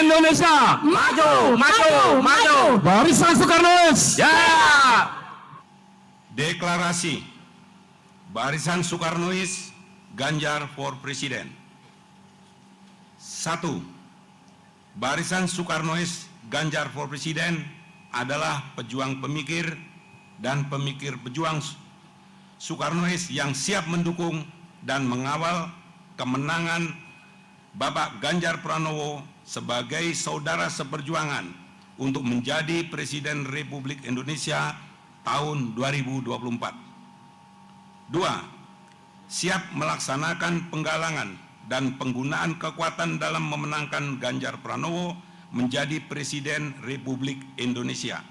Indonesia. Maju, maju, maju. Barisan Soekarnois. Ya. Deklarasi Barisan Soekarnois Ganjar for Presiden. 1. Barisan Soekarnois Ganjar for Presiden adalah pejuang pemikir dan pemikir pejuang Soekarnois yang siap mendukung dan mengawal kemenangan Bapak Ganjar Pranowo sebagai saudara seperjuangan untuk menjadi Presiden Republik Indonesia tahun 2024. 2. Siap melaksanakan penggalangan dan penggunaan kekuatan dalam memenangkan Ganjar Pranowo menjadi Presiden Republik Indonesia.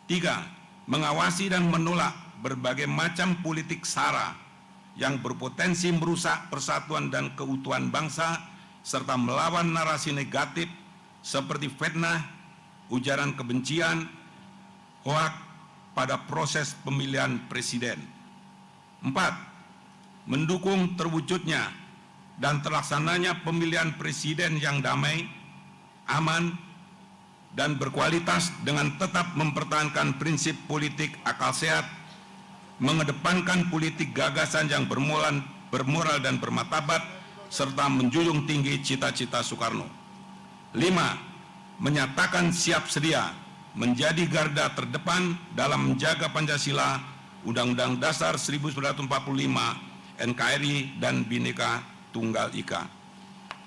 3. Mengawasi dan menolak berbagai macam politik SARA yang berpotensi merusak persatuan dan keutuhan bangsa serta melawan narasi negatif seperti fitnah, ujaran kebencian, hoak pada proses pemilihan presiden. 4. Mendukung terwujudnya dan terlaksananya pemilihan presiden yang damai, aman, dan berkualitas dengan tetap mempertahankan prinsip politik akal sehat, mengedepankan politik gagasan yang bermoral dan bermartabat, serta menjunjung tinggi cita-cita Soekarno. 5. Menyatakan siap sedia menjadi garda terdepan dalam menjaga Pancasila, Undang-Undang Dasar 1945, NKRI, dan Bhinneka Tunggal Ika.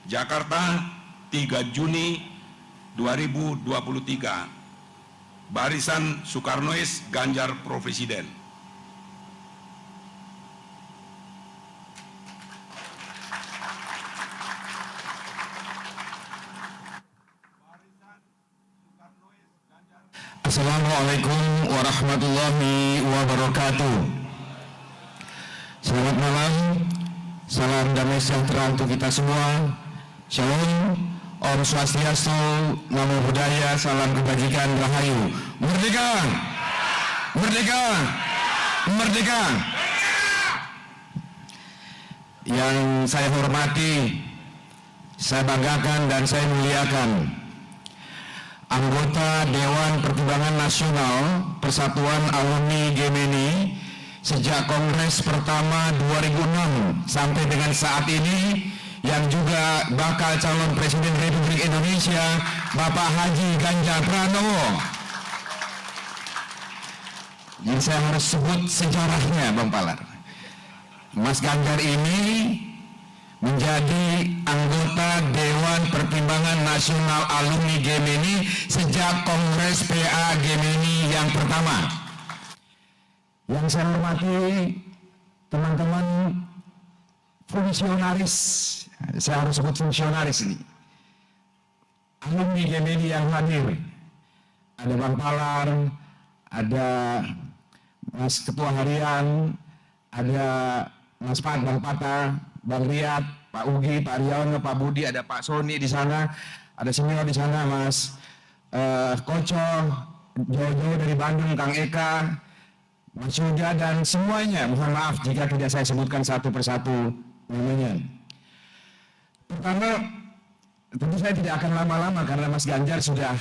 Jakarta, 3 Juni 2023. Barisan Soekarnois Ganjar Pro Presiden. Assalamualaikum warahmatullahi wabarakatuh. Selamat malam, salam damai sejahtera untuk kita semua. Shalom, Om Swastiastu, Namo Buddhaya, salam kebajikan, rahayu. Merdeka! Merdeka! Merdeka! Yang saya hormati, saya banggakan dan saya muliakan anggota Dewan Pertimbangan Nasional Persatuan Alumni Gemini sejak Kongres pertama 2006 sampai dengan saat ini, yang juga bakal calon Presiden Republik Indonesia Bapak Haji Ganjar Pranowo. Jadi saya harus sebut sejarahnya, Bang Palar. Mas Ganjar ini menjadi anggota Dewan Pertimbangan Nasional Alumni Gemini sejak Kongres PA Gemini yang pertama. Yang saya hormati teman-teman fungsionaris, saya harus sebut fungsionaris ini, alumni Gemini yang hadir. Ada Bang Palar, ada Mas Ketua Harian, ada Mas Pat, Bang Pata, Bang Riyad, Pak Ugi, Pak Riono, Pak Budi, ada Pak Soni di sana, ada senior di sana, Mas Koco, jauh-jauh dari Bandung, Kang Eka, Mas Yuda, dan semuanya. Mohon maaf jika tidak saya sebutkan satu persatu namanya. Pertama, tentu saya tidak akan lama-lama karena Mas Ganjar sudah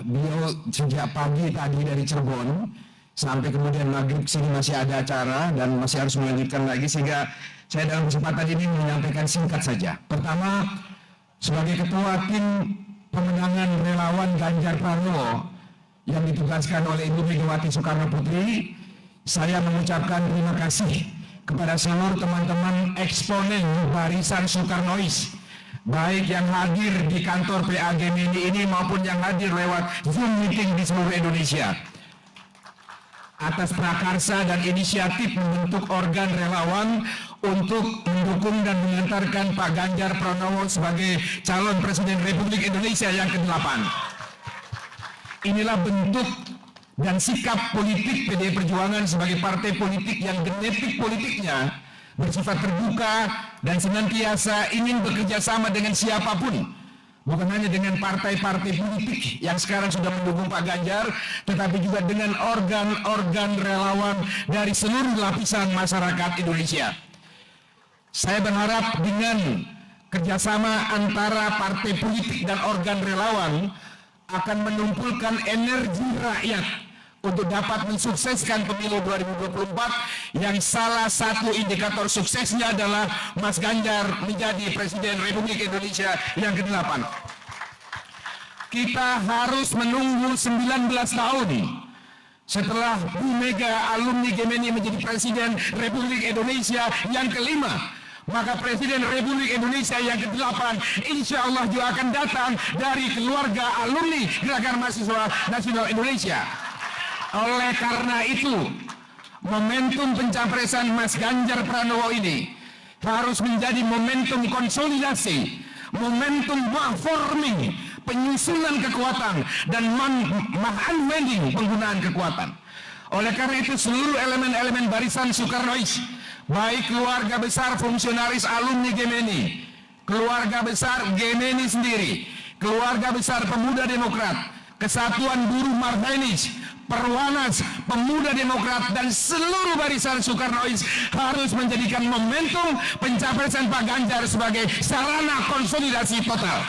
beliau sejak pagi tadi dari Cirebon sampai kemudian maghrib sini masih ada acara dan masih harus melanjutkan lagi, sehingga saya dalam kesempatan ini menyampaikan singkat saja. Pertama, sebagai ketua tim pemenangan relawan Ganjar Pranowo yang ditugaskan oleh Ibu Megawati Soekarno Putri, saya mengucapkan terima kasih kepada seluruh teman-teman eksponen Barisan Soekarnois, baik yang hadir di kantor PA Gemini ini maupun yang hadir lewat Zoom meeting di seluruh Indonesia, atas prakarsa dan inisiatif membentuk organ relawan untuk mendukung dan mengantarkan Pak Ganjar Pranowo sebagai calon Presiden Republik Indonesia yang ke-8. Inilah bentuk dan sikap politik PDI Perjuangan sebagai partai politik yang genetik politiknya bersifat terbuka dan senantiasa ingin bekerja sama dengan siapapun. Bukan hanya dengan partai-partai politik yang sekarang sudah mendukung Pak Ganjar, tetapi juga dengan organ-organ relawan dari seluruh lapisan masyarakat Indonesia. Saya berharap dengan kerjasama antara partai politik dan organ relawan akan mengumpulkan energi rakyat untuk dapat mensukseskan pemilu 2024 yang salah satu indikator suksesnya adalah Mas Ganjar menjadi Presiden Republik Indonesia yang ke-8. Kita harus menunggu 19 tahun setelah Bu Mega alumni Gemeni menjadi Presiden Republik Indonesia yang ke-5. Maka Presiden Republik Indonesia yang ke-8 insya Allah juga akan datang dari keluarga alumni Gerakan Mahasiswa Nasional Indonesia. Oleh karena itu, momentum pencapresan Mas Ganjar Pranowo ini harus menjadi momentum konsolidasi, momentum forming, penyusunan kekuatan, dan unwinding penggunaan kekuatan. Oleh karena itu, seluruh elemen-elemen barisan Soekarnois, baik keluarga besar fungsionaris alumni Gemeni, keluarga besar Gemeni sendiri, keluarga besar Pemuda Demokrat, Kesatuan Buruh Marhenis, Perwanas, Pemuda Demokrat, dan seluruh barisan Soekarnois harus menjadikan momentum pencapresan Pak Ganjar sebagai sarana konsolidasi total.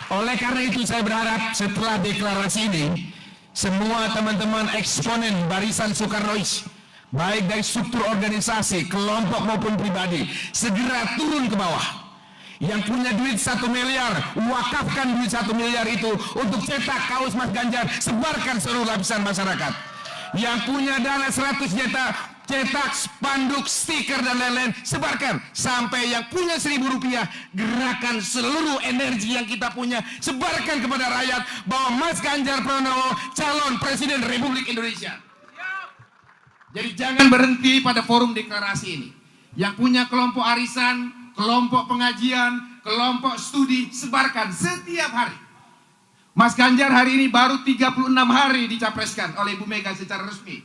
Oleh karena itu saya berharap setelah deklarasi ini, semua teman-teman eksponen barisan Soekarnois, baik dari struktur organisasi, kelompok maupun pribadi, segera turun ke bawah. Yang punya duit 1 miliar, wakafkan duit 1 miliar itu untuk cetak kaos Mas Ganjar, sebarkan seluruh lapisan masyarakat. Yang punya dana 100 juta, cetak spanduk, stiker, dan lain-lain, sebarkan. Sampai yang punya 1.000 rupiah, gerakan seluruh energi yang kita punya, sebarkan kepada rakyat bahwa Mas Ganjar Pranowo calon Presiden Republik Indonesia. Jadi jangan berhenti pada forum deklarasi ini. Yang punya kelompok arisan, kelompok pengajian, kelompok studi, sebarkan setiap hari. Mas Ganjar hari ini baru 36 hari dicapreskan oleh Ibu Mega secara resmi.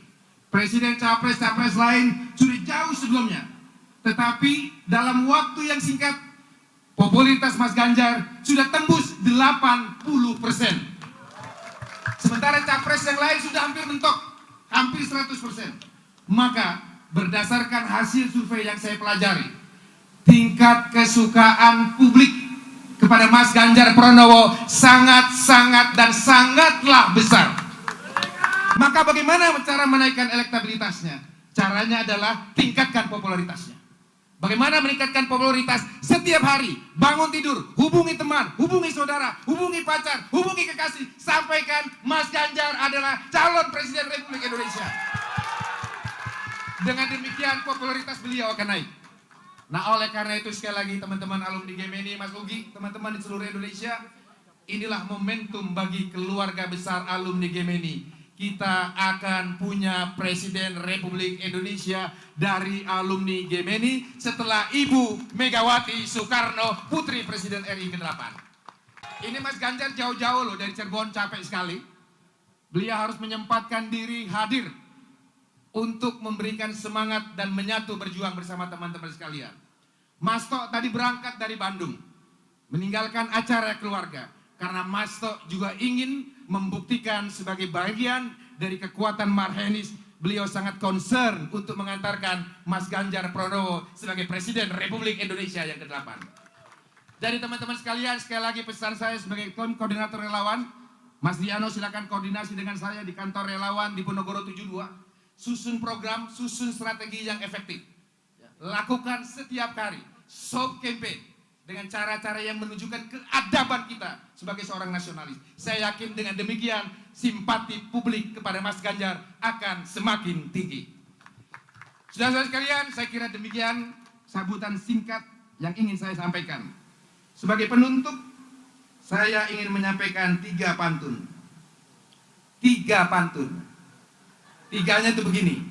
Presiden capres-capres lain sudah jauh sebelumnya. Tetapi dalam waktu yang singkat, popularitas Mas Ganjar sudah tembus 80%. Sementara capres yang lain sudah hampir mentok, hampir 100%. Maka berdasarkan hasil survei yang saya pelajari, tingkat kesukaan publik kepada Mas Ganjar Pranowo sangat-sangat dan sangatlah besar. Maka bagaimana cara menaikkan elektabilitasnya? Caranya adalah tingkatkan popularitasnya. Bagaimana meningkatkan popularitas? Setiap hari bangun tidur, hubungi teman, hubungi saudara, hubungi pacar, hubungi kekasih, sampaikan Mas Ganjar adalah calon Presiden Republik Indonesia. Dengan demikian popularitas beliau akan naik. Nah, oleh karena itu sekali lagi teman-teman alumni Gemeni, Mas Ugi, teman-teman di seluruh Indonesia, inilah momentum bagi keluarga besar alumni Gemeni. Kita akan punya Presiden Republik Indonesia dari alumni Gemeni setelah Ibu Megawati Soekarno Putri Presiden RI ke-8. Ini Mas Ganjar jauh-jauh loh dari Cirebon, capek sekali. Beliau harus menyempatkan diri hadir untuk memberikan semangat dan menyatu berjuang bersama teman-teman sekalian. Mas Tok tadi berangkat dari Bandung, meninggalkan acara keluarga, karena Mas Tok juga ingin membuktikan sebagai bagian dari kekuatan Marhenis, beliau sangat concern untuk mengantarkan Mas Ganjar Pranowo sebagai Presiden Republik Indonesia yang ke-8. Jadi teman-teman sekalian, sekali lagi pesan saya sebagai koordinator relawan, Mas Diano silakan koordinasi dengan saya di kantor relawan di Ponorogo 72. Susun program, susun strategi yang efektif. Lakukan setiap hari, soft campaign dengan cara-cara yang menunjukkan keadaban kita sebagai seorang nasionalis. Saya yakin dengan demikian simpati publik kepada Mas Ganjar akan semakin tinggi. Saudara-saudara sekalian, saya kira demikian sambutan singkat yang ingin saya sampaikan. Sebagai penutup, saya ingin menyampaikan 3 pantun. 3 pantun. 3-nya itu begini.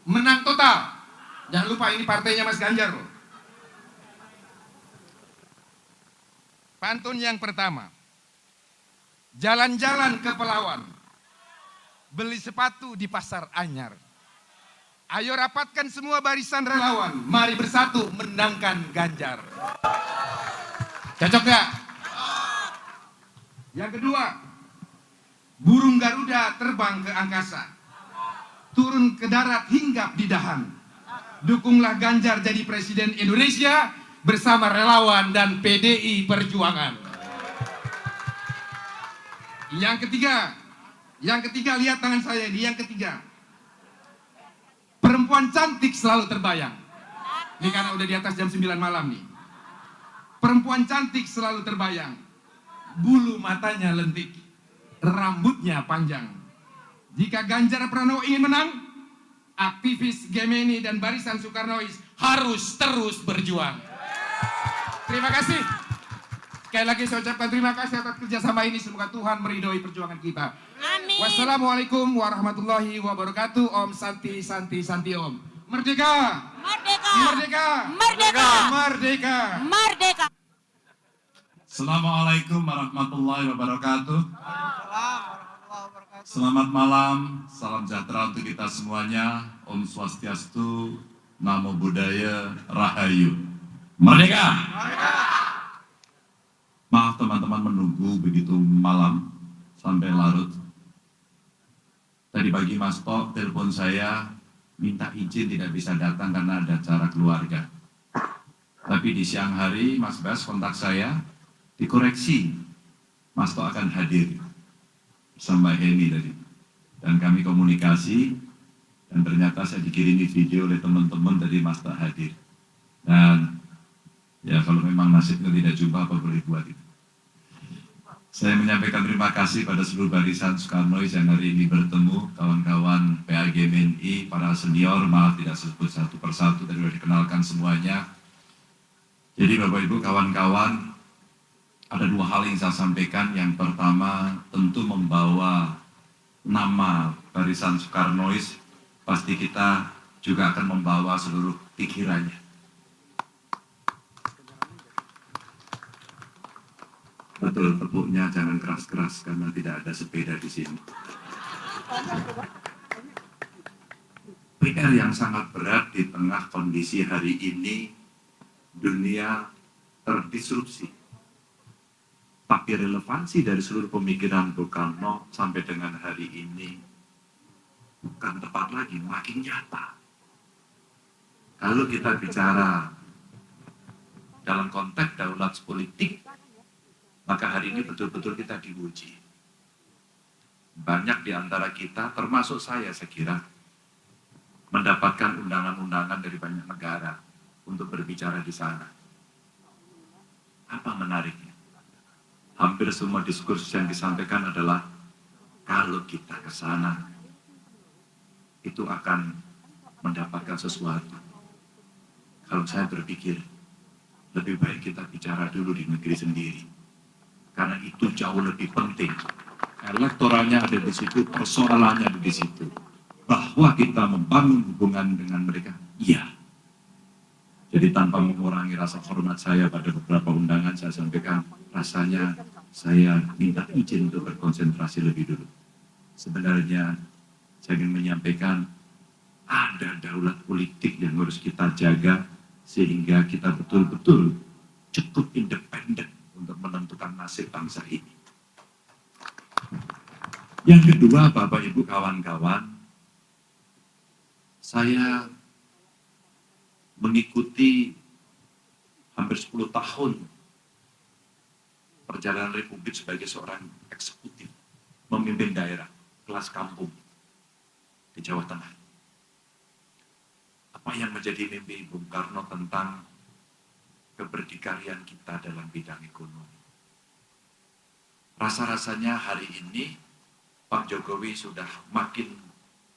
Menang total. Jangan lupa ini partainya Mas Ganjar loh. Pantun yang pertama. Jalan-jalan ke Pelawan. Beli sepatu di Pasar Anyar. Ayo rapatkan semua barisan relawan. Mari bersatu menangkan Ganjar. Cocok gak? Yang kedua. Burung Garuda terbang ke angkasa, turun ke darat hinggap di dahan. Dukunglah Ganjar jadi Presiden Indonesia bersama relawan dan PDI Perjuangan. Yang ketiga lihat tangan saya ini, yang ketiga. Perempuan cantik selalu terbayang. Ini karena udah di atas jam 9 malam nih. Perempuan cantik selalu terbayang. Bulu matanya lentik, rambutnya panjang. Jika Ganjar Pranowo ingin menang, aktivis Gemeni dan barisan Soekarnois harus terus berjuang. Terima kasih. Sekali lagi saya ucapkan terima kasih atas kerjasama ini. Semoga Tuhan meridhoi perjuangan kita. Amin. Wassalamualaikum warahmatullahi wabarakatuh. Om Santi Santi Santi Om. Merdeka! Merdeka! Merdeka! Merdeka! Merdeka! Merdeka! Assalamualaikum warahmatullahi wabarakatuh. Selamat malam, salam sejahtera untuk kita semuanya. Om Swastiastu, Namo Buddhaya, Rahayu. Merdeka! Maaf teman-teman menunggu begitu malam sampai larut. Tadi pagi Mas Tok telepon saya minta izin tidak bisa datang karena ada acara keluarga. Tapi di siang hari Mas Bas kontak saya, dikoreksi, Mas Tok akan hadir bersama Heni tadi. Dan kami komunikasi, dan ternyata saya dikirimi video oleh teman-teman tadi Mas Tok hadir. Dan ya kalau memang nasibnya tidak jumpa, apa boleh buat itu. Saya menyampaikan terima kasih pada seluruh barisan Soekarnois yang hari ini bertemu, kawan-kawan PAG MNI, para senior, maaf tidak sebut satu persatu, tadi sudah dikenalkan semuanya. Jadi Bapak Ibu, kawan-kawan, ada dua hal yang saya sampaikan. Yang pertama, tentu membawa nama barisan Soekarnois, pasti kita juga akan membawa seluruh pikirannya. Betul, tepuknya jangan keras-keras karena tidak ada sepeda di sini. PR yang sangat berat di tengah kondisi hari ini, dunia terdisrupsi. Tapi relevansi dari seluruh pemikiran Bung Karno sampai dengan hari ini bukan tepat lagi, makin nyata. Kalau kita bicara dalam konteks daulat politik, maka hari ini betul-betul kita diuji. Banyak di antara kita, termasuk saya kira, mendapatkan undangan-undangan dari banyak negara untuk berbicara di sana. Apa menariknya? Hampir semua diskursus yang disampaikan adalah kalau kita ke sana, itu akan mendapatkan sesuatu. Kalau saya berpikir, lebih baik kita bicara dulu di negeri sendiri. Karena itu jauh lebih penting. Elektoralnya ada di situ, persoalannya ada di situ. Bahwa kita membangun hubungan dengan mereka, iya. Jadi tanpa mengurangi rasa hormat saya pada beberapa undangan, saya sampaikan rasanya saya minta izin untuk berkonsentrasi lebih dulu. Sebenarnya saya ingin menyampaikan ada daulat politik yang harus kita jaga sehingga kita betul-betul cukup independen untuk menentukan nasib bangsa ini. Yang kedua, Bapak Ibu kawan-kawan, saya mengikuti hampir 10 tahun perjalanan Republik sebagai seorang eksekutif, memimpin daerah, kelas kampung di Jawa Tengah. Apa yang menjadi mimpi Bung Karno tentang keberdikarian kita dalam bidang ekonomi. Rasa-rasanya hari ini Pak Jokowi sudah makin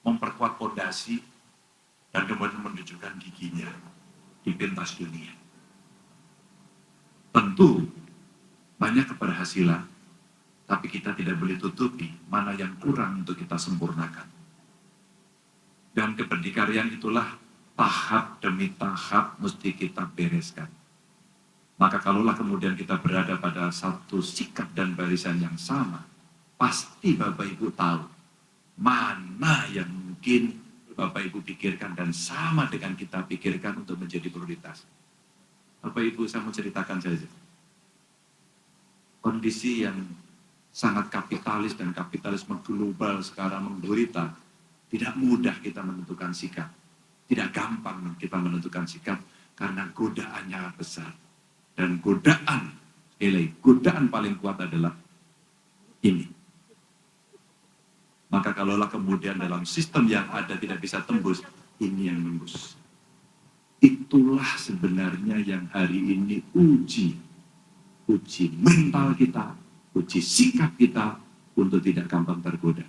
memperkuat fondasi dan kemudian menunjukkan giginya di pentas dunia. Tentu banyak keberhasilan, tapi kita tidak boleh tutupi mana yang kurang untuk kita sempurnakan. Dan keberdikarian itulah tahap demi tahap mesti kita bereskan. Maka kalaulah kemudian kita berada pada satu sikap dan barisan yang sama, pasti Bapak Ibu tahu mana yang mungkin Bapak Ibu pikirkan dan sama dengan kita pikirkan untuk menjadi prioritas. Bapak Ibu, saya mau ceritakan saja. Kondisi yang sangat kapitalis dan kapitalisme global sekarang menggurita, tidak mudah kita menentukan sikap. Tidak gampang kita menentukan sikap. karena godaannya besar. Dan godaan, godaan paling kuat adalah ini. Maka kalaulah kemudian dalam sistem yang ada tidak bisa tembus, ini yang nembus. Itulah sebenarnya yang hari ini uji mental kita, uji sikap kita untuk tidak gampang tergoda.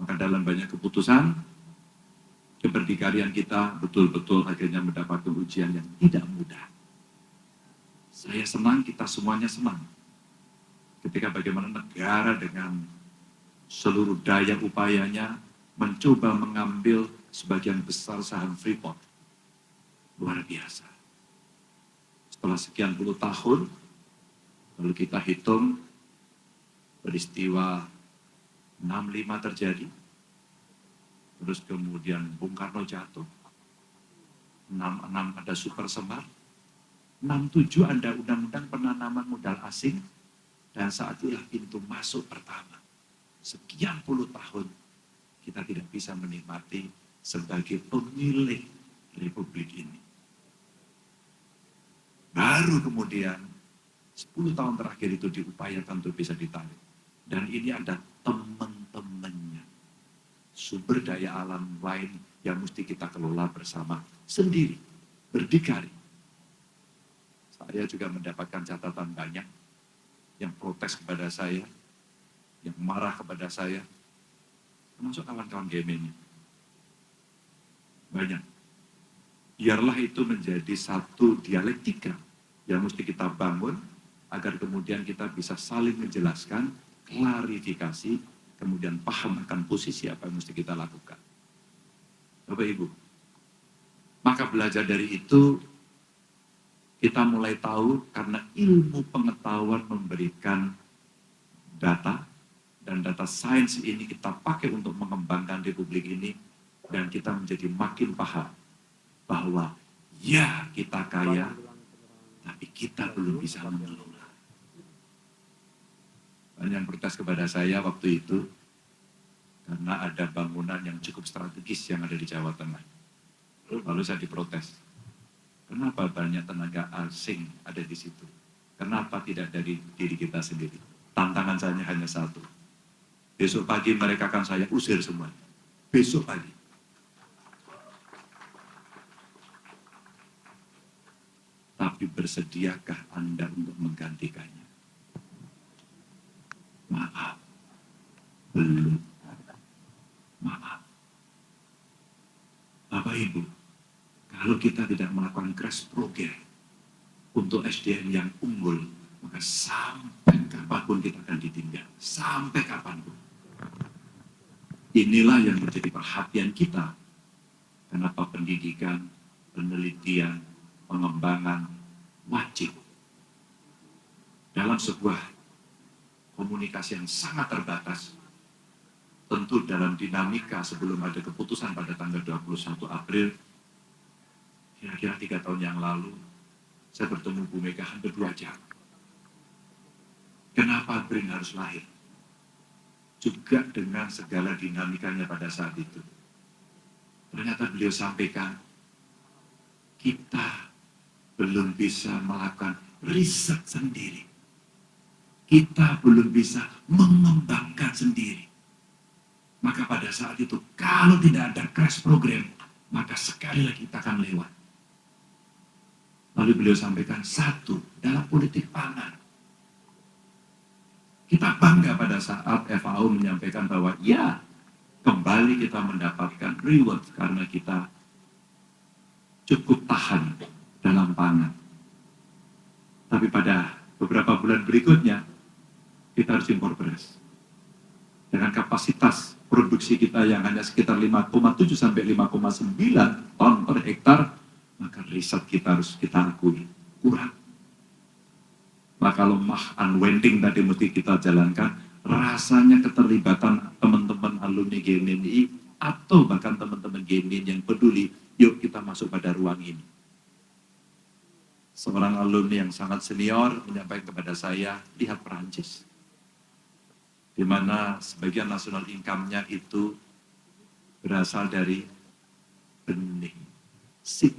Maka dalam banyak keputusan, keberdikarian kita betul-betul akhirnya mendapatkan ujian yang tidak mudah. Saya senang, kita semuanya senang. Ketika bagaimana negara dengan seluruh daya upayanya mencoba mengambil sebagian besar saham Freeport. Luar biasa. Setelah sekian puluh tahun, lalu kita hitung peristiwa 65 terjadi, terus kemudian Bung Karno jatuh, 66 ada Super Semar, 67 ada undang-undang penanaman modal asing, dan saat itulah pintu masuk pertama. Sekian puluh tahun kita tidak bisa menikmati sebagai pemilik Republik ini. Baru kemudian 10 tahun terakhir itu diupayakan untuk bisa ditarik. Dan ini ada teman-temannya. Sumber daya alam lain yang mesti kita kelola bersama sendiri, berdikari. Saya juga mendapatkan catatan banyak yang protes kepada saya, yang marah kepada saya, termasuk kawan-kawan GMNI. Banyak. Biarlah itu menjadi satu dialektika yang mesti kita bangun agar kemudian kita bisa saling menjelaskan, klarifikasi, kemudian paham akan posisi apa yang mesti kita lakukan. Bapak Ibu, maka belajar dari itu kita mulai tahu karena ilmu pengetahuan memberikan data, dan data sains ini kita pakai untuk mengembangkan Republik ini, dan kita menjadi makin paham bahwa ya kita kaya, tapi kita belum bisa mengelola. Banyak yang protes kepada saya waktu itu, karena ada bangunan yang cukup strategis yang ada di Jawa Tengah. Lalu saya diprotes, kenapa banyak tenaga asing ada di situ? Kenapa tidak dari diri kita sendiri? Tantangan saya hanya satu. Besok pagi mereka akan saya usir semua. Besok pagi. Tapi bersediakah Anda untuk menggantikannya? Maaf. Belum. Maaf. Bapak Ibu, kalau kita tidak melakukan crash program untuk SDM yang unggul, maka sampai kapanpun kita akan ditinggal. Sampai kapanpun. Inilah yang menjadi perhatian kita. Kenapa pendidikan, penelitian, pengembangan wajib. Dalam sebuah komunikasi yang sangat terbatas, tentu dalam dinamika sebelum ada keputusan pada tanggal 21 April, kira-kira 3 tahun yang lalu, saya bertemu Bu Mega hampir 2 jam. Kenapa BRIN harus lahir? Juga dengan segala dinamikanya pada saat itu. Ternyata beliau sampaikan, kita belum bisa melakukan riset sendiri. Kita belum bisa mengembangkan sendiri. Maka pada saat itu, kalau tidak ada crash program, maka sekali lagi kita akan lewat. Lalu beliau sampaikan, satu, dalam politik pangan. Kita bangga pada saat FAO menyampaikan bahwa ya, kembali kita mendapatkan reward karena kita cukup tahan dalam pangan. Tapi pada beberapa bulan berikutnya, kita harus impor beras. Dengan kapasitas produksi kita yang hanya sekitar 5,7 sampai 5,9 ton per hektar, maka riset kita harus kita akui kurang. Maka lemah unwinding tadi mesti kita jalankan, rasanya keterlibatan teman-teman alumni GMNI atau bahkan teman-teman GMNI yang peduli, yuk kita masuk pada ruang ini. Seorang alumni yang sangat senior menyampaikan kepada saya, lihat Perancis, di mana sebagian nasional income-nya itu berasal dari benih, seed.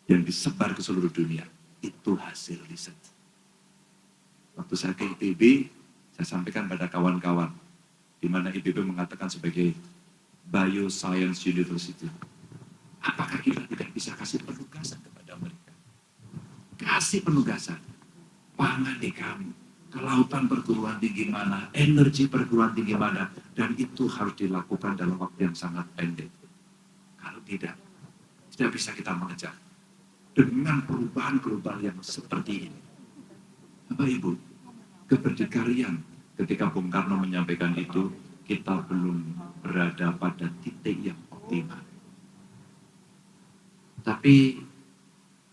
yang disebar ke seluruh dunia. Itu hasil riset. Waktu saya ke ITB, saya sampaikan pada kawan-kawan, di mana ITB mengatakan sebagai Bioscience University. Apakah kita tidak bisa kasih penugasan kepada mereka? Kasih penugasan. Pangan di kami, kelautan perguruan tinggi mana, energi perguruan tinggi mana, dan itu harus dilakukan dalam waktu yang sangat pendek. Kalau tidak bisa kita mengejar. Dengan perubahan global yang seperti ini. Bapak Ibu, keberdikarian ketika Bung Karno menyampaikan itu, kita belum berada pada titik yang optimal. Tapi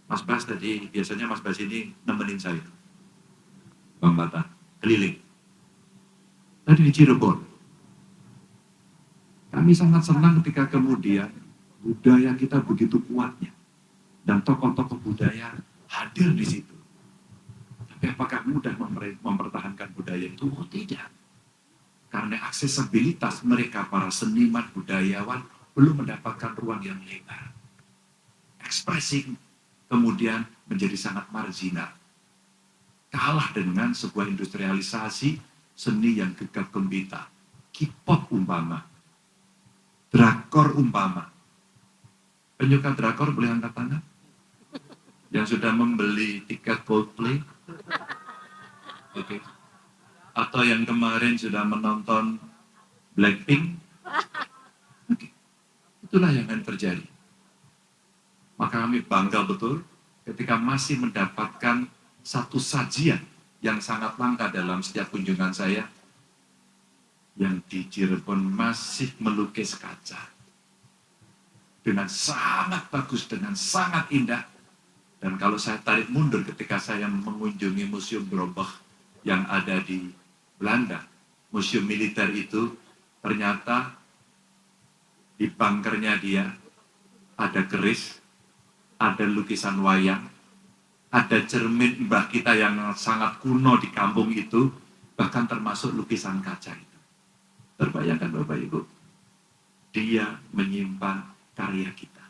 Mas Bas tadi, biasanya Mas Bas ini nemenin saya. Bang Bata, keliling. Tadi di Cirebon. Kami sangat senang ketika kemudian budaya kita begitu kuatnya. Dan tokoh-tokoh budaya hadir di situ. Tapi apakah mudah mempertahankan budaya itu? Oh tidak. Karena aksesibilitas mereka para seniman budayawan belum mendapatkan ruang yang lebar. Ekspresi kemudian menjadi sangat marginal. Kalah dengan sebuah industrialisasi seni yang gegap gempita. K-pop umpama. Drakor umpama. Penyuka drakor boleh angkat tangan? Yang sudah membeli tiket Coldplay? Oke. Atau yang kemarin sudah menonton Blackpink? Oke. Itulah yang akan terjadi. Maka kami bangga betul ketika masih mendapatkan satu sajian yang sangat langka dalam setiap kunjungan saya, yang di Cirebon masih melukis kaca. Dengan sangat bagus, dengan sangat indah. Dan kalau saya tarik mundur ketika saya mengunjungi Museum Brobach yang ada di Belanda, museum militer itu, ternyata di bunkernya dia ada keris, ada lukisan wayang, ada cermin mbah kita yang sangat kuno di kampung itu, bahkan termasuk lukisan kaca itu. Terbayangkan Bapak Ibu, dia menyimpan karya kita.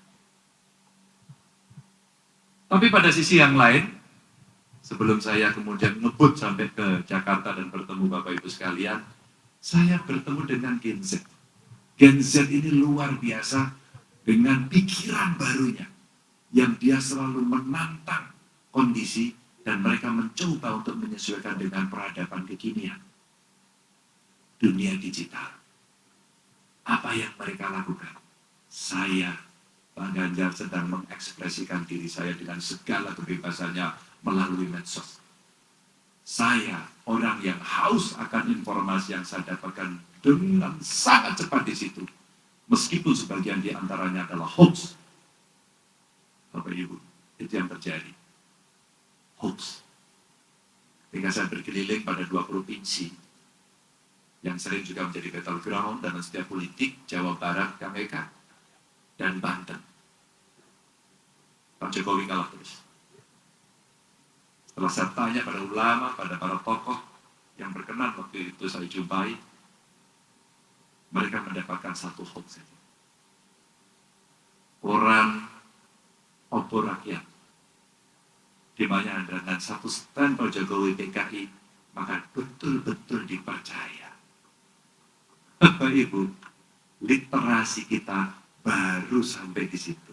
Tapi pada sisi yang lain, sebelum saya kemudian ngebut sampai ke Jakarta dan bertemu Bapak Ibu sekalian, saya bertemu dengan Gen Z. Gen Z ini luar biasa dengan pikiran barunya, yang dia selalu menantang kondisi dan mereka mencoba untuk menyesuaikan dengan peradaban kekinian. Dunia digital. Apa yang mereka lakukan? Saya, Pak Ganjar, sedang mengekspresikan diri saya dengan segala kebebasannya melalui medsos. Saya orang yang haus akan informasi yang saya dapatkan dengan sangat cepat di situ. Meskipun sebagian di antaranya adalah hoax. Bapak Ibu, itu yang terjadi. Hoax. Ketika saya berkeliling pada 2 provinsi, yang sering juga menjadi battleground dalam setiap politik, Jawa Barat, KPK, dan Banten. Pak Jokowi kalah terus. Setelah saya tanya pada ulama, pada para tokoh yang berkenan waktu itu saya jumpai, mereka mendapatkan satu hoax saja. Orang obor rakyat, di mana dengan satu stand Pak Jokowi PKI, maka betul-betul dipercaya. Bapak Ibu, literasi kita baru sampai di situ.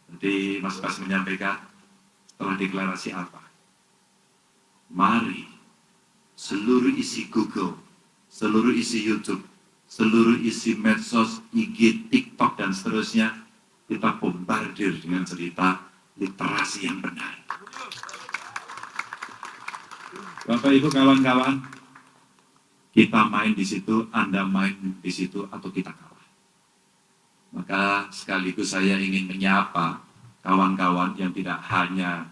Jadi Mas Bas menyampaikan setelah deklarasi apa? Mari seluruh isi Google, seluruh isi YouTube, seluruh isi medsos, IG, TikTok dan seterusnya kita bombardir dengan cerita literasi yang benar. Bapak Ibu kawan-kawan, kita main di situ, Anda main di situ, atau kita kalah. Maka sekaligus saya ingin menyapa kawan-kawan yang tidak hanya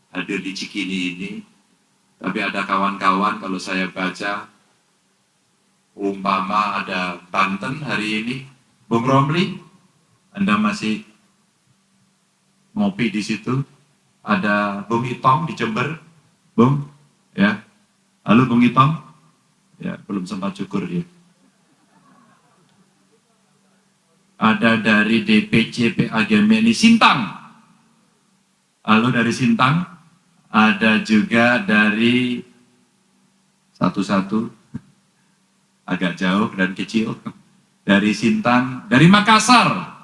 hadir di Cikini ini, tapi ada kawan-kawan kalau saya baca, umpama ada Banten hari ini, Bung Romli, Anda masih ngopi di situ, ada Bung Itong di Jember, Bung, ya, halo Bung Itong. Ya, belum sempat syukur dia. ada dari DPC PA Gemeni Sintang. Lalu dari Sintang, ada juga dari satu-satu, agak jauh dan kecil, dari Sintang, dari Makassar.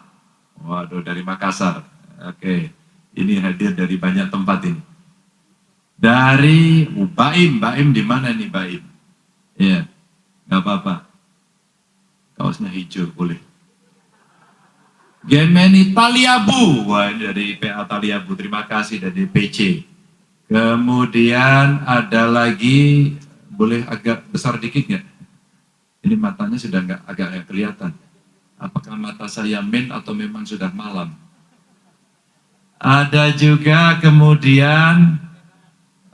Waduh, dari Makassar. Oke, ini hadir dari banyak tempat ini. Dari Baim di mana nih Baim? Iya, nggak apa-apa. Kaosnya hijau, boleh. Gemeni Taliabu, wah ini dari PA Taliabu, terima kasih dari PC. Kemudian ada lagi, boleh agak besar dikit nggak? Ini matanya sudah agak kelihatan. Apakah mata saya min atau memang sudah malam? Ada juga kemudian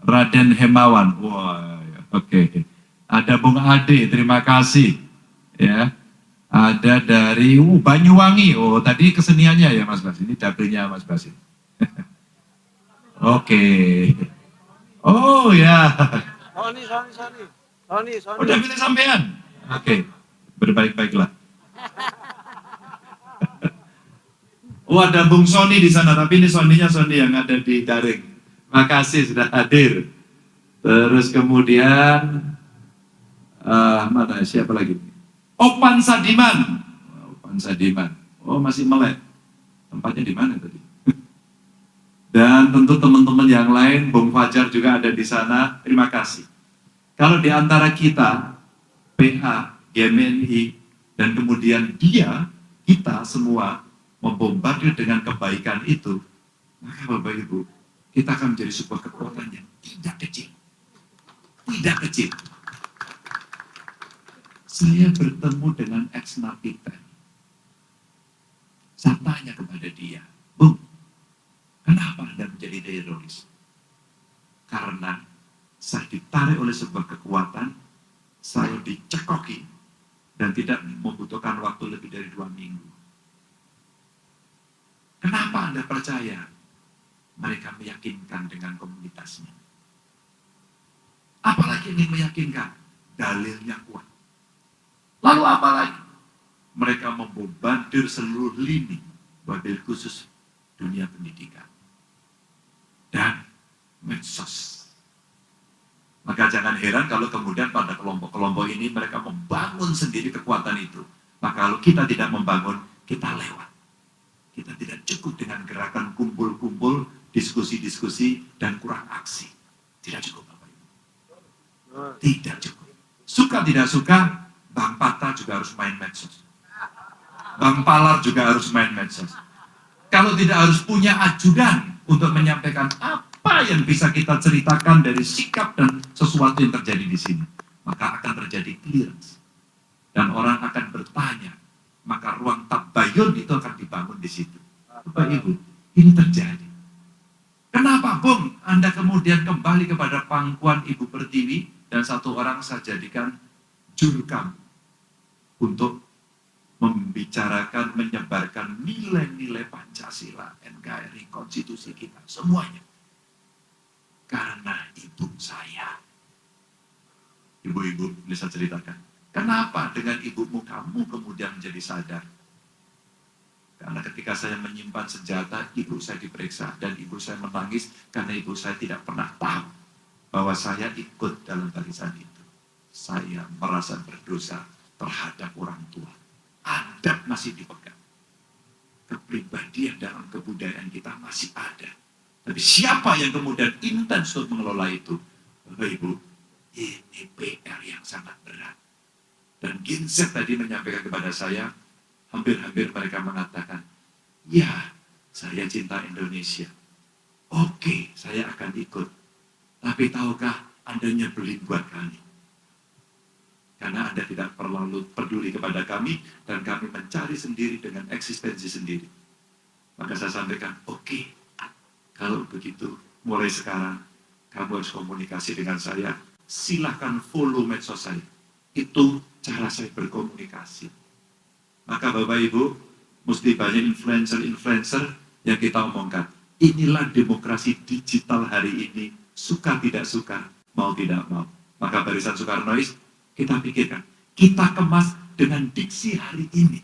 Raden Hemawan, wah oke. Ada Bung Ade, terima kasih. Ya. Ada dari Banyuwangi. Oh, tadi keseniannya ya Mas Bas. Ini dapilnya Mas Bas. Oke. Oh ya. Sony. Oh, dapilnya sampean. Oke. Berbaik-baiklah. Oh, ada Bung Sony di sana, tapi ini Sony-nya Sony yang ada di daring. Makasih sudah hadir. Terus kemudian mana siapa lagi? Opan Sadiman. Oh, masih melek. Tempatnya di mana tadi? Dan tentu teman-teman yang lain, Bung Fajar juga ada di sana. Terima kasih. Kalau di antara kita, PA, GMNI, dan kemudian kita semua membombardir dengan kebaikan itu, maka Bapak Ibu, kita akan menjadi sebuah kekuatan yang tidak kecil. Tidak kecil. Saya bertemu dengan ex-napiter. Saya tanya kepada dia, Bung, kenapa Anda menjadi teroris? Karena saya ditarik oleh sebuah kekuatan, saya dicekoki, dan tidak membutuhkan waktu lebih dari 2 minggu. Kenapa Anda percaya? Mereka meyakinkan dengan komunitasnya. Apalagi ini meyakinkan? Dalilnya kuat. Lalu apa lagi? Mereka membombardir seluruh lini, wabil khusus dunia pendidikan. Dan medsos. Maka jangan heran kalau kemudian pada kelompok-kelompok ini mereka membangun sendiri kekuatan itu. Maka kalau kita tidak membangun, kita lewat. Kita tidak cukup dengan gerakan kumpul-kumpul, diskusi-diskusi, dan kurang aksi. Tidak cukup, Bapak Ibu. Tidak cukup. Suka tidak suka, Bang Pata juga harus main medsos. Bang Palar juga harus main medsos. Kalau tidak harus punya ajudan untuk menyampaikan apa yang bisa kita ceritakan dari sikap dan sesuatu yang terjadi di sini, maka akan terjadi clearance. Dan orang akan bertanya, maka ruang tabayun itu akan dibangun di situ. Bapak Ibu, ini terjadi. Kenapa, Bung, Anda kemudian kembali kepada pangkuan Ibu Pertiwi dan satu orang saya jadikan jurkam untuk membicarakan, menyebarkan nilai-nilai Pancasila, NKRI, konstitusi kita, semuanya. Karena ibu saya. Ibu-ibu, bisa ceritakan. Kenapa dengan ibumu kamu kemudian menjadi sadar? Karena ketika saya menyimpan senjata, ibu saya diperiksa dan ibu saya menangis karena ibu saya tidak pernah tahu bahwa saya ikut dalam barisan itu. Saya merasa berdosa terhadap orang tua. Adat masih dipegang. Kepribadian dalam kebudayaan kita masih ada. Tapi siapa yang kemudian intens untuk mengelola itu? Bapak Ibu, ini PR yang sangat berat. Dan Ginset tadi menyampaikan kepada saya, hampir-hampir mereka mengatakan, ya, saya cinta Indonesia. Oke, saya akan ikut. Tapi tahukah Anda nyebelin buat kami? Karena Anda tidak terlalu peduli kepada kami, dan kami mencari sendiri dengan eksistensi sendiri. Maka saya sampaikan, oke, kalau begitu, mulai sekarang, kamu harus komunikasi dengan saya, silahkan follow medsos saya. Itu cara saya berkomunikasi. Maka Bapak Ibu, mesti banyak influencer-influencer yang kita omongkan. Inilah demokrasi digital hari ini, suka tidak suka, mau tidak mau. Maka Barisan Soekarnois, kita pikirkan, kita kemas dengan diksi hari ini.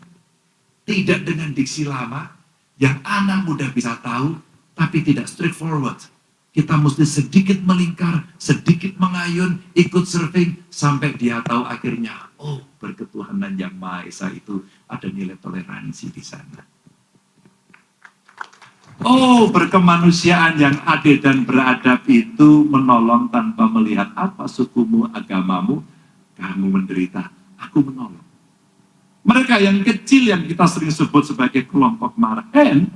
Tidak dengan diksi lama, yang anak muda bisa tahu, tapi tidak straightforward. Kita mesti sedikit melingkar, sedikit mengayun, ikut surfing, sampai dia tahu akhirnya, oh berketuhanan yang Maha Esa itu ada nilai toleransi di sana. Oh, berkemanusiaan yang adil dan beradab itu menolong tanpa melihat apa sukumu, agamamu. Kamu menderita, aku menolong. Mereka yang kecil yang kita sering sebut sebagai kelompok marhen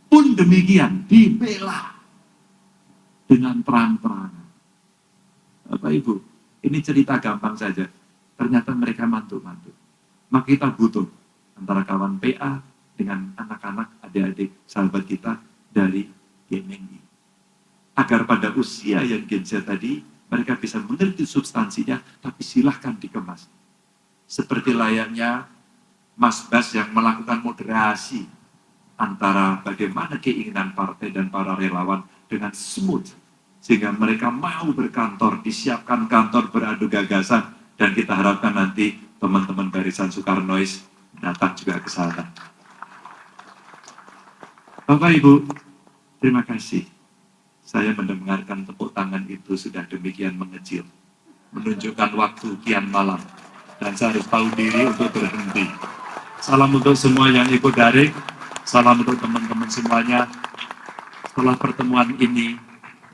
pun demikian, dibela dengan terang-terangan. Bapak Ibu, ini cerita gampang saja. Ternyata mereka mantu-mantu. Maka kita butuh antara kawan PA dengan anak-anak, adik-adik, sahabat kita dari GMNI. Agar pada usia yang Gen Z tadi, mereka bisa mengerti substansinya, tapi silahkan dikemas. Seperti layaknya Mas Bas yang melakukan moderasi antara bagaimana keinginan partai dan para relawan dengan smooth. Sehingga mereka mau berkantor, disiapkan kantor beradu gagasan, dan kita harapkan nanti teman-teman Barisan Soekarnois datang juga ke sana. Bapak Ibu, terima kasih. Saya mendengarkan tepuk tangan itu sudah demikian mengecil. Menunjukkan waktu kian malam. Dan saya harus tahu diri untuk berhenti. Salam untuk semua yang ikut daring. Salam untuk teman-teman semuanya. Setelah pertemuan ini,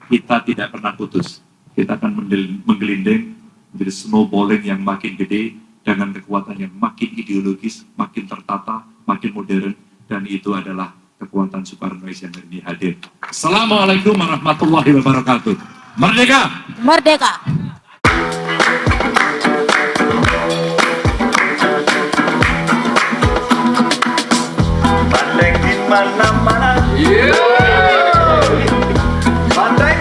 kita tidak pernah putus. Kita akan menggelinding menjadi snowballing yang makin gede, dengan kekuatan yang makin ideologis, makin tertata, makin modern, dan itu adalah kekuatan Soekarnois yang hari ini hadir. Assalamualaikum warahmatullahi wabarakatuh. Merdeka! Merdeka! Pandai di mana-mana, pandai